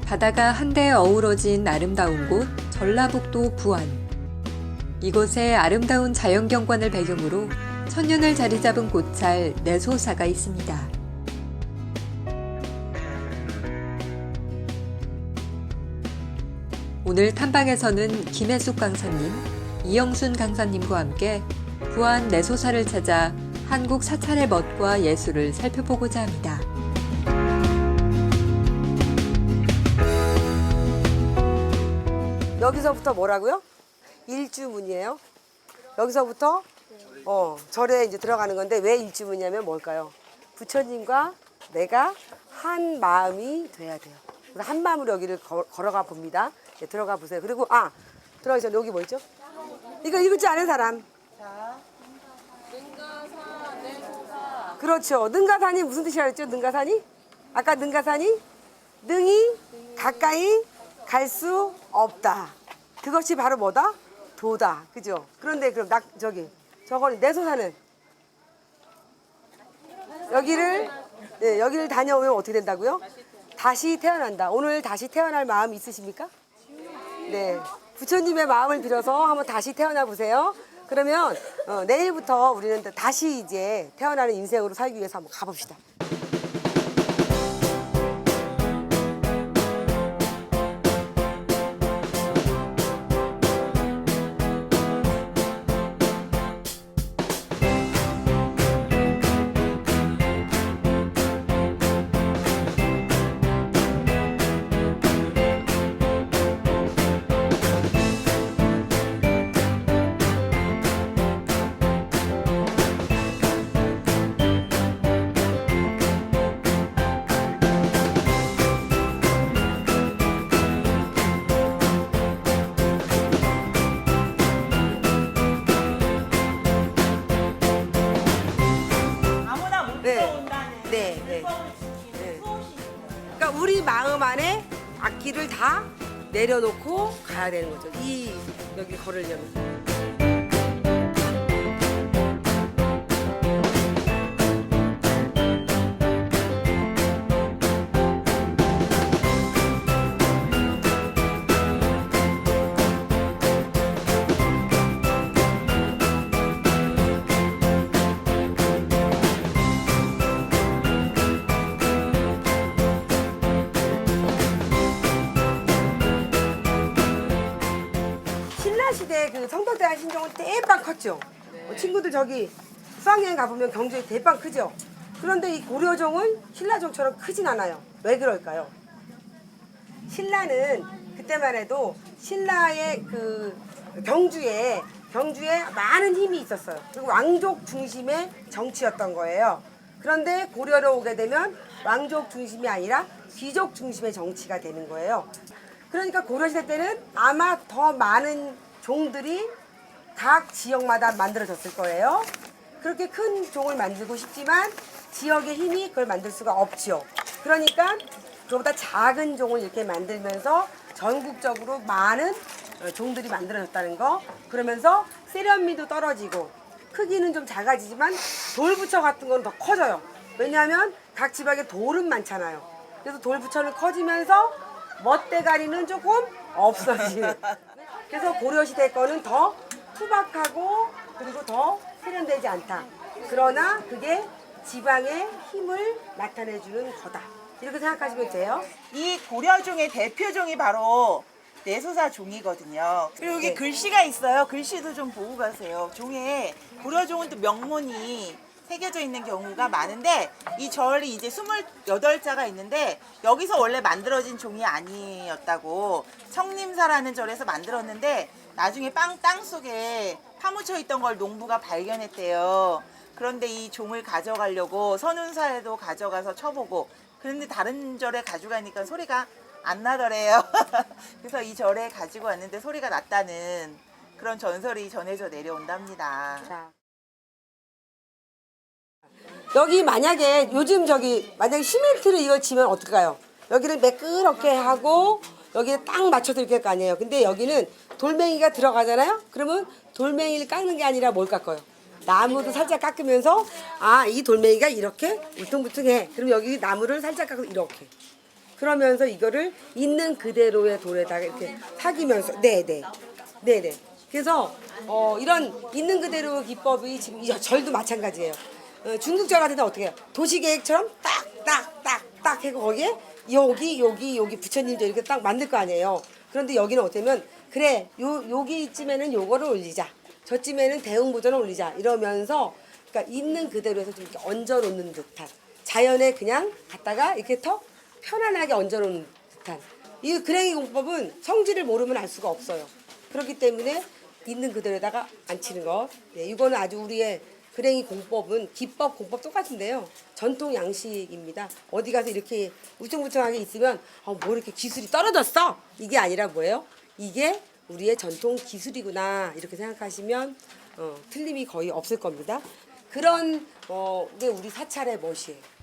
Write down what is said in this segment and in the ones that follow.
바다가 한데 어우러진 아름다운 곳 전라북도 부안. 이곳에 아름다운 자연경관을 배경으로 천년을 자리 잡은 고찰 내소사가 있습니다. 오늘 탐방에서는 김혜숙 강사님, 이영순 강사님과 함께 부안 내소사를 찾아 한국 사찰의 멋과 예술을 살펴보고자 합니다. 여기서부터 뭐라고요? 일주문이에요. 여기서부터 절에 이제 들어가는 건데 왜 일주문이냐면 뭘까요? 부처님과 내가 한 마음이 돼야 돼요. 그래서 한 마음으로 여기를 걸어가 봅니다. 네, 들어가 보세요. 그리고 들어가기 전에 여기 뭐 있죠? 이거 읽지 않은 사람. 능가사, 내소사. 그렇죠. 능가산이 무슨 뜻이라 했죠? 능가산이? 아까 능가산이 능이 가까이 갈 수 없다. 그것이 바로 뭐다? 도다. 그죠? 그런데 그럼 저거는 내소사는 여기를 다녀오면 어떻게 된다고요? 다시 태어난다. 오늘 다시 태어날 마음 있으십니까? 네. 부처님의 마음을 빌어서 한번 다시 태어나 보세요. 그러면 내일부터 우리는 다시 이제 태어나는 인생으로 살기 위해서 한번 가봅시다. 그러니까 우리 마음 안에 악기를 다 내려놓고 가야 되는 거죠. 여기 걸으려면. 신라시대 그 성덕대왕 신종은 대빵 컸죠. 친구들 저기 수학여행 가보면 경주에 대빵 크죠. 그런데 이 고려종은 신라종처럼 크진 않아요. 왜 그럴까요? 신라는 그때만 해도 신라의 그 경주에 많은 힘이 있었어요. 그리고 왕족 중심의 정치였던 거예요. 그런데 고려로 오게 되면 왕족 중심이 아니라 귀족 중심의 정치가 되는 거예요. 그러니까 고려시대 때는 아마 더 많은 종들이 각 지역마다 만들어졌을 거예요. 그렇게 큰 종을 만들고 싶지만 지역의 힘이 그걸 만들 수가 없죠. 그러니까 그보다 작은 종을 이렇게 만들면서 전국적으로 많은 종들이 만들어졌다는 거. 그러면서 세련미도 떨어지고 크기는 좀 작아지지만 돌부처 같은 건 더 커져요. 왜냐하면 각 지방에 돌은 많잖아요. 그래서 돌부처는 커지면서 멋대가리는 조금 없어지는. 그래서 고려시대 거는 더 투박하고 그리고 더 세련되지 않다. 그러나 그게 지방의 힘을 나타내주는 거다. 이렇게 생각하시면 돼요. 이 고려종의 대표종이 바로 내소사 종이거든요. 그리고 여기 글씨가 있어요. 글씨도 좀 보고 가세요. 종에 고려종은 또 명문이 새겨져 있는 경우가 많은데 이 절이 이제 28자가 있는데 여기서 원래 만들어진 종이 아니었다고 청림사라는 절에서 만들었는데 나중에 땅 속에 파묻혀 있던 걸 농부가 발견했대요. 그런데 이 종을 가져가려고 선운사에도 가져가서 쳐보고 그런데 다른 절에 가져가니까 소리가 안 나더래요. 그래서 이 절에 가지고 왔는데 소리가 났다는 그런 전설이 전해져 내려온답니다. 자. 여기 만약에 요즘 만약에 시멘트를 이걸 치면 어떨까요? 여기를 매끄럽게 하고 여기에 딱 맞춰서 이렇게 할 거 아니에요. 근데 여기는 돌멩이가 들어가잖아요. 그러면 돌멩이를 깎는 게 아니라 뭘 깎아요? 나무도 살짝 깎으면서 이 돌멩이가 이렇게 울퉁불퉁해. 그럼 여기 나무를 살짝 깎고 이렇게. 그러면서 이거를 있는 그대로의 돌에다가 이렇게 사기면서 네네. 그래서 이런 있는 그대로 기법이 지금 이 절도 마찬가지예요. 중국 절 같은 데는 어떻게 해요? 도시계획처럼 딱딱딱딱 해고 거기에 여기 부처님도 이렇게 딱 만들 거 아니에요. 그런데 여기는 어쩌면 그래 여기쯤에는 요거를 올리자. 저쯤에는 대웅보전을 올리자. 이러면서 그러니까 있는 그대로 해서 좀 이렇게 얹어놓는 듯한 자연에 그냥 갖다가 이렇게 더 편안하게 얹어놓는 듯한 이 그랭이 공법은 성질을 모르면 알 수가 없어요. 그렇기 때문에 있는 그대로다가 앉히는 것. 네, 이거는 아주 우리의 그랭이 공법은 기법, 공법 똑같은데요. 전통 양식입니다. 어디 가서 이렇게 우퉁부퉁하게 있으면 뭐 이렇게 기술이 떨어졌어? 이게 아니라 뭐예요? 이게 우리의 전통 기술이구나 이렇게 생각하시면 틀림이 거의 없을 겁니다. 그런 게 우리 사찰의 멋이에요.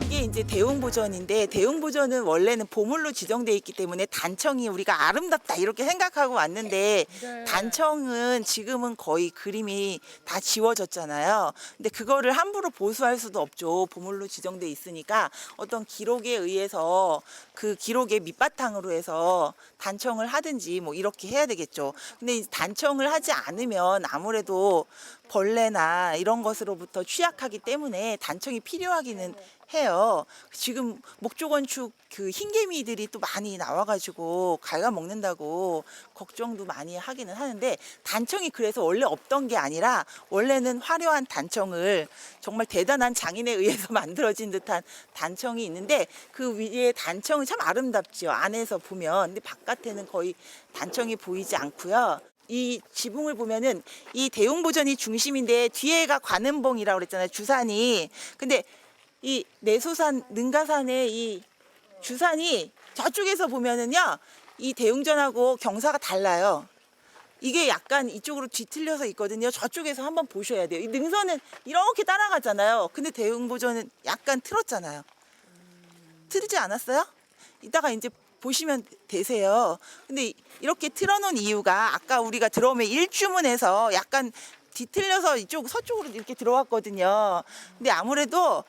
이게 이제 대웅보전인데 대웅보전은 원래는 보물로 지정돼 있기 때문에 단청이 우리가 아름답다 이렇게 생각하고 왔는데 단청은 지금은 거의 그림이 다 지워졌잖아요. 근데 그거를 함부로 보수할 수도 없죠. 보물로 지정돼 있으니까 어떤 기록에 의해서 그 기록의 밑바탕으로 해서 단청을 하든지 뭐 이렇게 해야 되겠죠. 근데 이 단청을 하지 않으면 아무래도 벌레나 이런 것으로부터 취약하기 때문에 단청이 필요하기는 해요. 지금 목조건축 그 흰개미들이 또 많이 나와가지고 갉아먹는다고 걱정도 많이 하기는 하는데 단청이 그래서 원래 없던 게 아니라 원래는 화려한 단청을 정말 대단한 장인에 의해서 만들어진 듯한 단청이 있는데 그 위에 단청은 참 아름답지요. 안에서 보면. 근데 바깥에는 거의 단청이 보이지 않고요. 이 지붕을 보면은 이 대웅보전이 중심인데 뒤에가 관음봉이라고 그랬잖아요. 주산이. 근데 이 내소산 능가산의 이 주산이 저쪽에서 보면은요 이 대웅전하고 경사가 달라요. 이게 약간 이쪽으로 뒤틀려서 있거든요. 저쪽에서 한번 보셔야 돼요. 이 능선은 이렇게 따라가잖아요. 근데 대웅보전은 약간 틀었잖아요. 틀지 않았어요? 이따가 이제 보시면 되세요. 근데 이렇게 틀어놓은 이유가 아까 우리가 들어오면 일주문에서 약간 뒤틀려서 이쪽 서쪽으로 이렇게 들어왔거든요. 근데 아무래도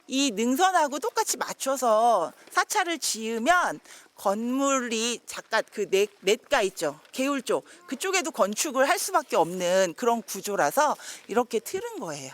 이 능선하고 똑같이 맞춰서 사찰을 지으면 건물이 잠깐 그 냇가 있죠. 개울 쪽 그쪽에도 건축을 할 수밖에 없는 그런 구조라서 이렇게 틀은 거예요.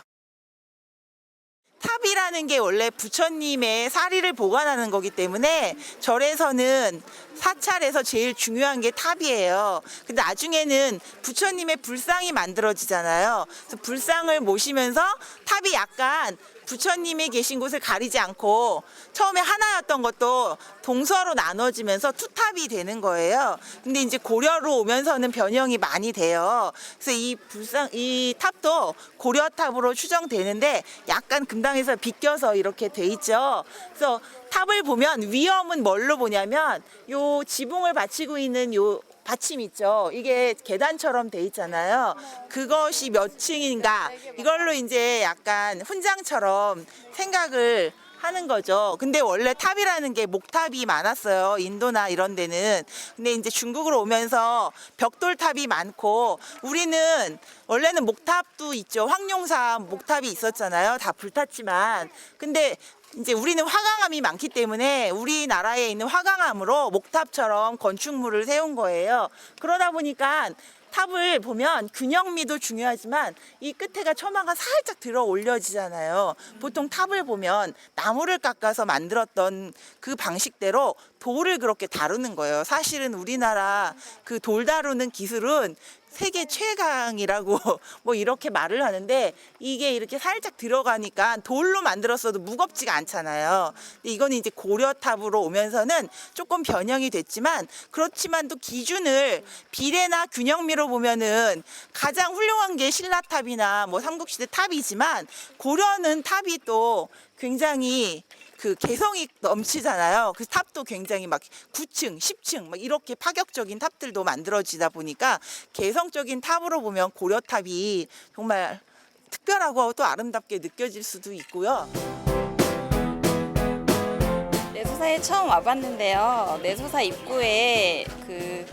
탑이라는 게 원래 부처님의 사리를 보관하는 거기 때문에 절에서는 사찰에서 제일 중요한 게 탑이에요. 근데 나중에는 부처님의 불상이 만들어지잖아요. 그래서 불상을 모시면서 탑이 약간 부처님이 계신 곳을 가리지 않고 처음에 하나였던 것도 동서로 나눠지면서 투탑이 되는 거예요. 근데 이제 고려로 오면서는 변형이 많이 돼요. 그래서 이 탑도 고려탑으로 추정되는데 약간 금당에서 비껴서 이렇게 돼 있죠. 그래서 탑을 보면 위험은 뭘로 보냐면 요 지붕을 받치고 있는 요 받침 있죠. 이게 계단처럼 돼 있잖아요. 그것이 몇 층인가 이걸로 이제 약간 훈장처럼 생각을 하는 거죠. 근데 원래 탑이라는 게 목탑이 많았어요. 인도나 이런 데는. 근데 이제 중국으로 오면서 벽돌탑이 많고 우리는 원래는 목탑도 있죠. 황룡사 목탑이 있었잖아요. 다 불탔지만. 근데 이제 우리는 화강암이 많기 때문에 우리나라에 있는 화강암으로 목탑처럼 건축물을 세운 거예요. 그러다 보니까 탑을 보면 균형미도 중요하지만 이 끝에가 처마가 살짝 들어 올려지잖아요. 보통 탑을 보면 나무를 깎아서 만들었던 그 방식대로 돌을 그렇게 다루는 거예요. 사실은 우리나라 그 돌 다루는 기술은 세계 최강이라고 뭐 이렇게 말을 하는데 이게 이렇게 살짝 들어가니까 돌로 만들었어도 무겁지가 않잖아요. 근데 이거는 이제 고려탑으로 오면서는 조금 변형이 됐지만 그렇지만 또 기준을 비례나 균형미로 보면은 가장 훌륭한 게 신라탑이나 뭐 삼국시대 탑이지만 고려는 탑이 또 굉장히 그 개성이 넘치잖아요. 그 탑도 굉장히 막 9층, 10층 막 이렇게 파격적인 탑들도 만들어지다 보니까 개성적인 탑으로 보면 고려탑이 정말 특별하고 또 아름답게 느껴질 수도 있고요. 내소사에 처음 와봤는데요. 내소사 입구에 그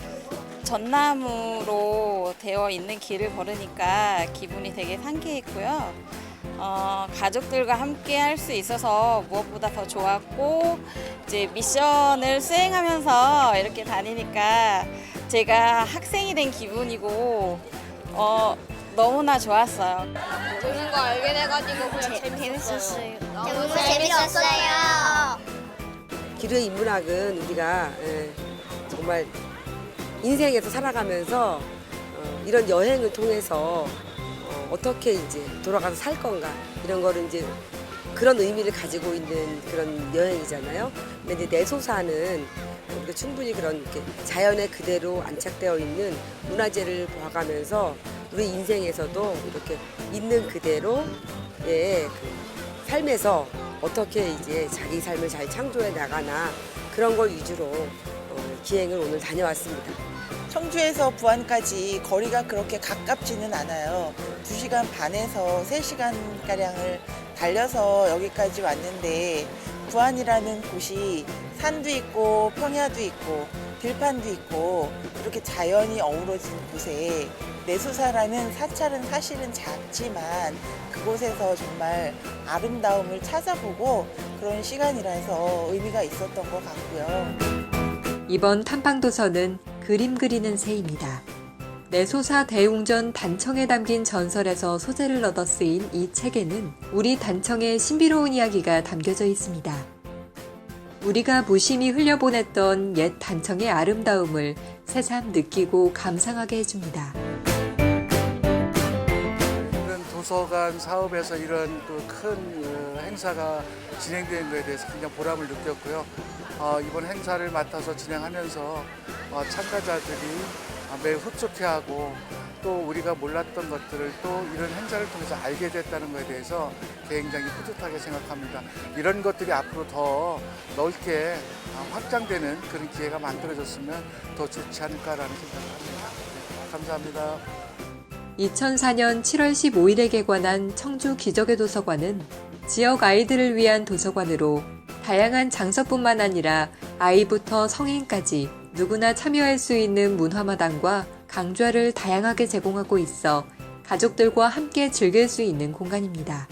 전나무로 되어 있는 길을 걸으니까 기분이 되게 상쾌했고요. 가족들과 함께 할 수 있어서 무엇보다 더 좋았고, 이제 미션을 수행하면서 이렇게 다니니까 제가 학생이 된 기분이고, 너무나 좋았어요. 모르는 거 알게 돼가지고 그냥 재밌었어요. 너무 재밌었어요. 기류의 인문학은 우리가 정말 인생에서 살아가면서 이런 여행을 통해서 어떻게 이제 돌아가서 살 건가 이런 거를 이제 그런 의미를 가지고 있는 그런 여행이잖아요. 근데 이제 내소사는 우리가 충분히 그런 이렇게 자연에 그대로 안착되어 있는 문화재를 봐가면서 우리 인생에서도 이렇게 있는 그대로의 그 삶에서 어떻게 이제 자기 삶을 잘 창조해 나가나 그런 걸 위주로 기행을 오늘 다녀왔습니다. 청주에서 부안까지 거리가 그렇게 가깝지는 않아요. 2시간 반에서 3시간가량을 달려서 여기까지 왔는데 부안이라는 곳이 산도 있고 평야도 있고 들판도 있고 이렇게 자연이 어우러진 곳에 내소사라는 사찰은 사실은 작지만 그곳에서 정말 아름다움을 찾아보고 그런 시간이라서 의미가 있었던 것 같고요. 이번 탐방도서는 그림 그리는 새입니다. 내소사 대웅전 단청에 담긴 전설에서 소재를 얻어 쓰인 이 책에는 우리 단청의 신비로운 이야기가 담겨져 있습니다. 우리가 무심히 흘려보냈던 옛 단청의 아름다움을 새삼 느끼고 감상하게 해줍니다. 이런 도서관 사업에서 이런 큰 행사가 진행되는 것에 대해서 굉장히 보람을 느꼈고요. 이번 행사를 맡아서 진행하면서 참가자들이 매우 흡족해하고 또 우리가 몰랐던 것들을 또 이런 행사를 통해서 알게 됐다는 것에 대해서 굉장히 뿌듯하게 생각합니다. 이런 것들이 앞으로 더 넓게 확장되는 그런 기회가 만들어졌으면 더 좋지 않을까라는 생각을 합니다. 네, 감사합니다. 2004년 7월 15일에 개관한 청주 기적의 도서관은 지역 아이들을 위한 도서관으로 다양한 장서뿐만 아니라 아이부터 성인까지 누구나 참여할 수 있는 문화마당과 강좌를 다양하게 제공하고 있어 가족들과 함께 즐길 수 있는 공간입니다.